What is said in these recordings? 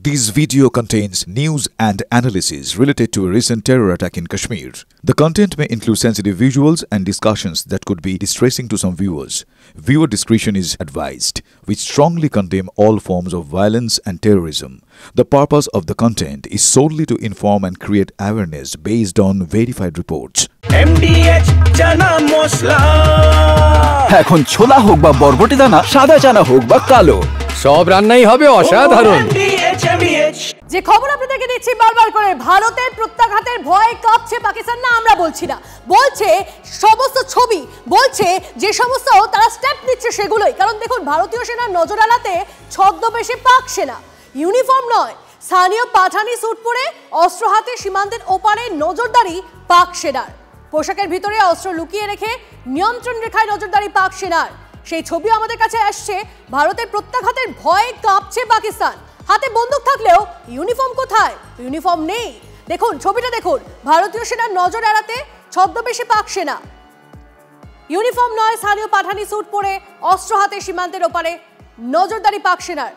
This video contains news and analysis related to a recent terror attack in Kashmir. The content may include sensitive visuals and discussions that could be distressing to some viewers. Viewer discretion is advised. We strongly condemn all forms of violence and terrorism. The purpose of the content is solely to inform and create awareness based on verified reports. MDH chana masala এখন ছোলা হোক বা বরবটি দানা, সাদা চানা হোক বা কালো, সব রান্নাই হবে অসাধারণ। যে খবর আপনাদেরকে দিচ্ছি বারবার করে, ভারতের প্রত্যাঘাতের ভয়ে কাঁপছে পাকিস্তান। না, আমরা বলছি না, বলছে সমস্ত ছবি, বলছে যে সমস্ত তারা স্টেপ নিচ্ছে সেগুলোই। কারণ দেখুন, ভারতীয় সেনার নজর এড়াতে ছদ্মবেশে পাক সেনা, ইউনিফর্ম নয়, স্থানীয় পাঠানি স্যুট পরে অস্ত্র হাতে সীমান্তের ওপারে নজরদারি পাক সেনার। পোশাকের ভিতরে অস্ত্র লুকিয়ে রেখে নিয়ন্ত্রণ রেখায় নজরদারি পাক সেনার। সেই ছবি আমাদের কাছে আসছে। ভারতের প্রত্যাঘাতের ভয়ে কাঁপছে পাকিস্তান। হাতে বন্দুক থাকলেও ইউনিফর্ম কোথায়? ইউনিফর্ম নেই। দেখুন ছবিটা, দেখুন ভারতীয় সেনার নজর এড়াতে ছদ্মবেশে পাক সেনা, ইউনিফর্ম নয়, স্থানীয় পাঠানি স্যুট পরে অস্ত্র হাতে সীমান্তের ওপারে নজরদারি পাক সেনার।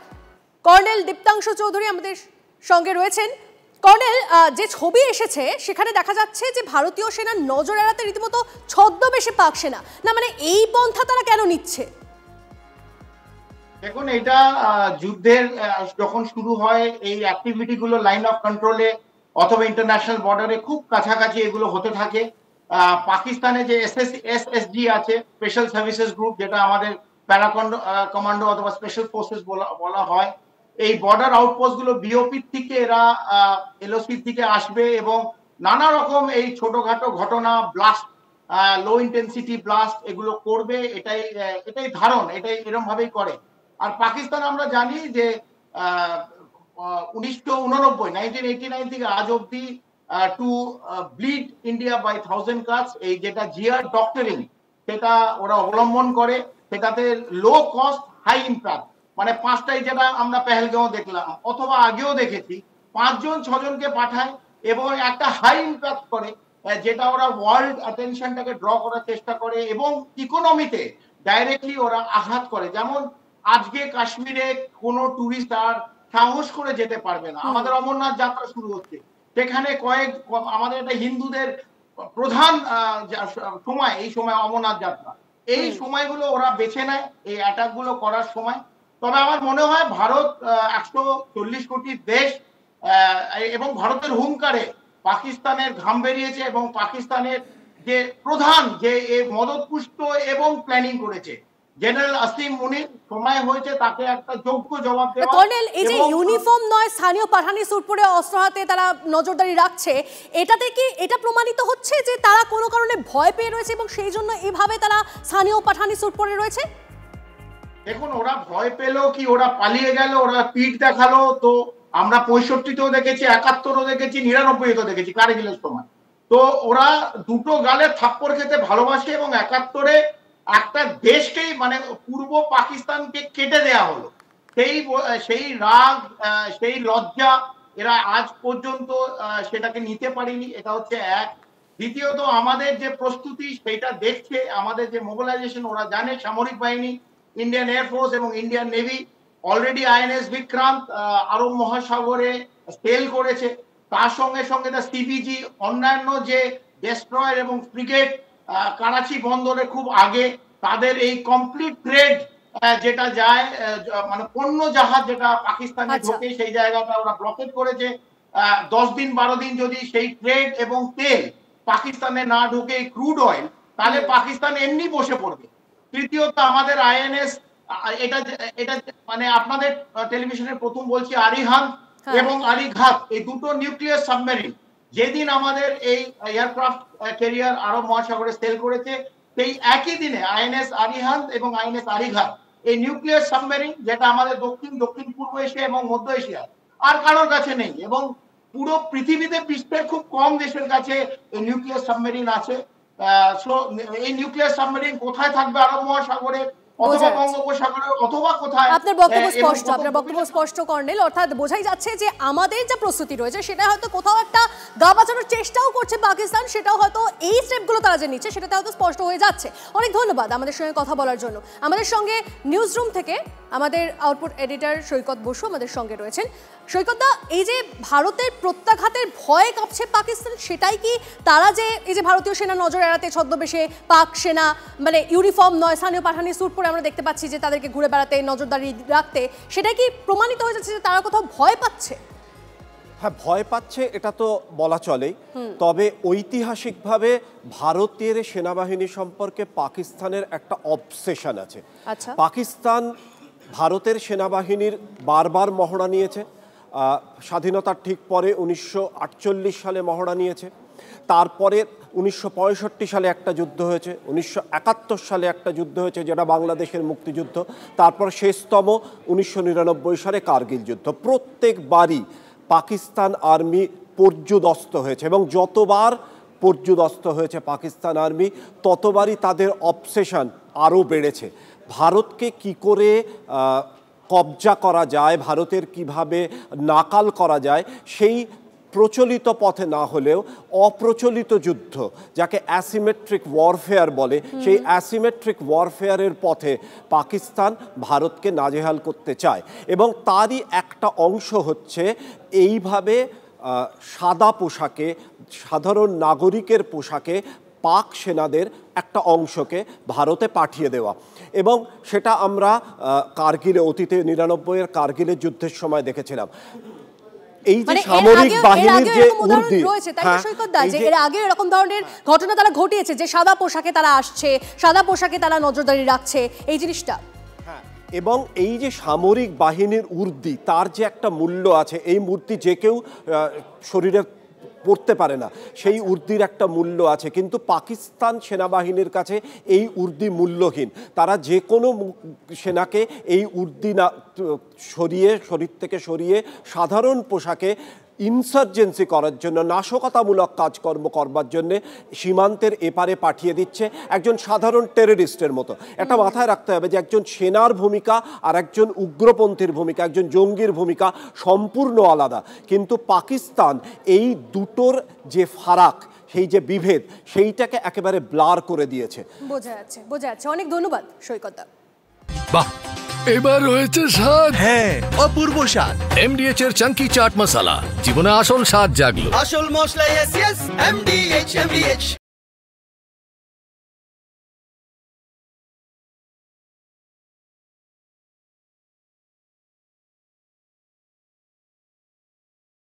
কর্নেল দীপ্তাংশু চৌধুরী আমাদের সঙ্গে রয়েছেন। কর্নেল, যে ছবি এসেছে সেখানে দেখা যাচ্ছে যে ভারতীয় সেনার নজর এড়াতে রীতিমতো ছদ্মবেশে পাক সেনা। না মানে এই পন্থা তারা কেন নিচ্ছে? দেখুন, এটা যুদ্ধের যখন শুরু হয় এই অ্যাক্টিভিটি গুলো লাইন অফ কন্ট্রোলে অথবা ইন্টারন্যাশনাল বর্ডারে খুব কাছাকাছি এগুলো হতে থাকে। পাকিস্তানে যে এসএসজি আছে, স্পেশাল সার্ভিসেস গ্রুপ, যেটা আমাদের প্যারা কমান্ডো অথবা স্পেশাল ফোর্সেস বলা হয়, এই বর্ডার আউটপোস্ট গুলো বিওপি থেকে এরা এলওসি থেকে আসবে এবং নানা রকম এই ছোটখাটো ঘটনা, ব্লাস্ট, লো ইন্টেন্সিটি ব্লাস্ট এগুলো করবে। এটাই ধারণ, এটাই এরকম ভাবেই করে। আর পাকিস্তান আমরা জানি যে 1989 থেকে আজ অব্দি to bleed India by 1000 cuts, এই যেটা জিয়ার ডক্টরিং, সেটা ওরা অবলম্বন করে। সেটাতে লো কস্ট হাই ইম্প্যাক্ট, মানে পাঁচটাই, যেটা আমরা পেহেলগাঁও দেখলাম অথবা আগেও দেখেছি, 5 জন 6 জনকে পাঠায় এবং একটা হাই ইম্প্যাক্ট করে, যেটা ওরা ওয়ার্ল্ড অ্যাটেনশনটাকে ড্র করার চেষ্টা করে এবং ইকোনমিতে ডাইরেক্টলি ওরা আঘাত করে। যেমন আজকে কাশ্মীরে কোনো টুরিস্ট আর সাহস করে যেতে পারবে না। আমাদের অমরনাথ যাত্রা শুরু হচ্ছে, সেখানে আমাদের এটা হিন্দুদের প্রধান সময়, এই সময় অমরনাথ যাত্রা, এই সময়গুলো ওরা বেছে নেয় এই অ্যাটাক গুলো করার সময়। তবে আমার মনে হয় ভারত 140 কোটি দেশ এবং ভারতের হুঙ্কারে পাকিস্তানের ঘাম বেরিয়েছে এবং পাকিস্তানের যে প্রধান যে মদতপুষ্ট এবং প্ল্যানিং করেছে জেনারেল আসিম মুনির, সময় হয়েছে তাকে একটা যোগ্য জবাব দেওয়া। কর্নেল, এই যে ইউনিফর্ম নয়, স্থানীয় পাঠানি স্যুট পরে অস্ত্র হাতে তারা নজরদারি রাখছে, এটাতে কি এটা প্রমাণিত হচ্ছে যে তারা কোনো কারণে ভয় পেয়ে রয়েছে এবং সেই জন্য এভাবে তারা স্থানীয় পাঠানি স্যুট পরে রয়েছে? দেখুন, ওরা ভয় পেলো কি, ওরা পালিয়ে গেল, ওরা পিঠ দেখালো, তো আমরা 65তেও দেখেছি, 71ও দেখেছি, 99তেও দেখেছি কারগিলের সময়। তো ওরা দুটো গালে থাপ্পড় খেতে ভালোবাসে এবং 71-এ একটা দেশকেই, মানে পূর্ব পাকিস্তানকে কেটে দেয়া হলো। সেই রাগ, সেই লজ্জা এরা আজ পর্যন্ত সেটাকে নিতে পারেনি। এটা হচ্ছে এক। দ্বিতীয়ত, আমাদের যে প্রস্তুতি সেটা দেখছে, আমাদের যে মোবিলাইজেশন, ওরা জানে সামরিক বাহিনী, ইন্ডিয়ান এয়ারফোর্স এবং Indian navy already INS Vikrant আরব মহাসাগরে সেল করেছে। তার সঙ্গে সঙ্গে সিবিজি, অন্যান্য যে ডেস্ট্রয়ার এবং ফ্রিগেট করাচি বন্দরে খুব আগে, তাদের এই কমপ্লিট ট্রেড যেটা যায়, মানে পণ্য জাহাজ যেটা পাকিস্তানে ঢোকে, সেই জায়গাটা ওরা ব্লকেট করেছে। 10 দিন 12 দিন যদি সেই ট্রেড এবং তেল পাকিস্তানে না ঢোকে, ক্রুড অয়েল, তাহলে পাকিস্তান এমনি বসে পড়বে। তৃতীয়ত, আমাদের আইএনএস, এটা মানে আপনাদের টেলিভিশনে প্রথম বলছি, আরিহান্ত এবং আরিঘাত, এই দুটো নিউক্লিয়ার সাবমেরিন যেদিন আমাদের এই এয়ারক্রাফট ক্যারিয়ার আরব মহাসাগরে সেল করেছে, সেই একই দিনে আইএনএস আরিহান্ত এবং আইএনএস আরিঘাত, এই নিউক্লিয়ার সাবমেরিন, যেটা আমাদের দক্ষিণ পূর্ব এশিয়া এবং মধ্য এশিয়া আর কারোর কাছে নেই এবং পুরো পৃথিবীতে বিশ্বের খুব কম দেশের কাছে এই নিউক্লিয়ার সাবমেরিন আছে। এই নিউক্লিয়ার সাবমেরিন কোথায় থাকবে? আরব মহাসাগরে অথবা বঙ্গোপসাগরে অথবা কোথায়? আপনার বক্তব্য স্পষ্ট কর্নেল। অর্থাৎ বোঝাই যাচ্ছে যে আমাদের যে প্রস্তুতি রয়েছে সেটা হয়তো কোথাও একটা গা বাঁচানোর চেষ্টাও করছে পাকিস্তান, সেটাও হয়তো এই স্টেপগুলো তারা যে নিচ্ছে সেটাতে হয়তো স্পষ্ট হয়ে যাচ্ছে। অনেক ধন্যবাদ আমাদের সঙ্গে কথা বলার জন্য। আমাদের সঙ্গে নিউজ রুম থেকে আমাদের আউটপুট এডিটর সৈকত বসু আমাদের সঙ্গে রয়েছেন। সৈকতদা, এই যে ভারতের প্রত্যাঘাতের ভয়ে কাঁপছে পাকিস্তান, সেটাই কি তারা যে এই যে ভারতীয় সেনা নজর এড়াতে ছদ্মবেশে পাক সেনা মানে ইউনিফর্ম নয় স্থানীয় পাঠানি স্যুট পরে আমরা দেখতে পাচ্ছি যে তাদেরকে ঘুরে বেড়াতে নজরদারি রাখতে, সেটাই কি প্রমাণিত হয়ে যাচ্ছে যে তারা কোথাও ভয় পাচ্ছে? হ্যাঁ, ভয় পাচ্ছে এটা তো বলা চলেই। তবে ঐতিহাসিকভাবে ভারতের সেনাবাহিনী সম্পর্কে পাকিস্তানের একটা অবসেশন আছে। আচ্ছা, পাকিস্তান ভারতের সেনাবাহিনীর বারবার মহড়া নিয়েছে। স্বাধীনতার ঠিক পরে 1948 সালে মহড়া নিয়েছে, তারপরে 1965 সালে একটা যুদ্ধ হয়েছে, 1971 সালে একটা যুদ্ধ হয়েছে যেটা বাংলাদেশের মুক্তিযুদ্ধ, তারপর শেষতম 1999 সালে কার্গিল যুদ্ধ। প্রত্যেকবারই পাকিস্তান আর্মি পর্যুদস্ত হয়েছে এবং যতবার পর্যুদস্ত হয়েছে পাকিস্তান আর্মি ততবারই তাদের অবসেশন আরও বেড়েছে। ভারতকে কি করে কবজা করা যায়, ভারতের কিভাবে নাকাল করা যায়, সেই প্রচলিত পথে না হলেও অপ্রচলিত যুদ্ধ, যাকে অ্যাসিমেট্রিক ওয়ারফেয়ার বলে, সেই অ্যাসিমেট্রিক ওয়ারফেয়ারের পথে পাকিস্তান ভারতকে নাজেহাল করতে চায়। এবং তারই একটা অংশ হচ্ছে এইভাবে সাদা পোশাকে, সাধারণ নাগরিকের পোশাকে পাক সেনাদের একটা অংশকে ভারতে পাঠিয়ে দেওয়া। এবং সেটা আমরা কার্গিলে, অতীতে 99-এর কার্গিলের যুদ্ধের সময় দেখেছিলাম। এই যে সামরিক বাহিনীর যে উর্দি রয়েছে, তাই না সৈকতদা, যে এর আগে এরকম ধরনের ঘটনা তারা ঘটিয়েছে যে সাদা পোশাকে তারা আসছে, সাদা পোশাকে তারা নজরদারি রাখছে, এই জিনিসটা। হ্যাঁ, এবং এই যে সামরিক বাহিনীর উর্দি, তার যে একটা মূল্য আছে, এই মূর্তি যে কেউ শরীরে পড়তে পারে না, সেই উর্দির একটা মূল্য আছে। কিন্তু পাকিস্তান সেনাবাহিনীর কাছে এই উর্দি মূল্যহীন। তারা যে কোনো সেনাকে এই উর্দি না সরিয়ে, শরীর থেকে সরিয়ে সাধারণ পোশাকে ইনসার্জেন্সি করার জন্য, নাশকতামূলক কাজকর্ম করবার জন্যে সীমান্তের এপারে পাঠিয়ে দিচ্ছে একজন সাধারণ টেররিস্টের মতো। এটা মাথায় রাখতে হবে যে একজন সেনার ভূমিকা আর একজন উগ্রপন্থীর ভূমিকা, একজন জঙ্গির ভূমিকা সম্পূর্ণ আলাদা। কিন্তু পাকিস্তান এই দুটোর যে ফারাক, সেই যে বিভেদ, সেইটাকে একেবারে ব্লার করে দিয়েছে। বোঝা যাচ্ছে, বোঝা যাচ্ছে। অনেক ধন্যবাদ সৈকতদা। বাহ, এবার হয়েছে স্বাদ। হ্যাঁ, অপূর্ব স্বাদ। এমডিএচ এর চাঙ্কি চাট মশলা, জীবনে আসল স্বাদ জাগলো। আসল মশলা, এমডিএচ।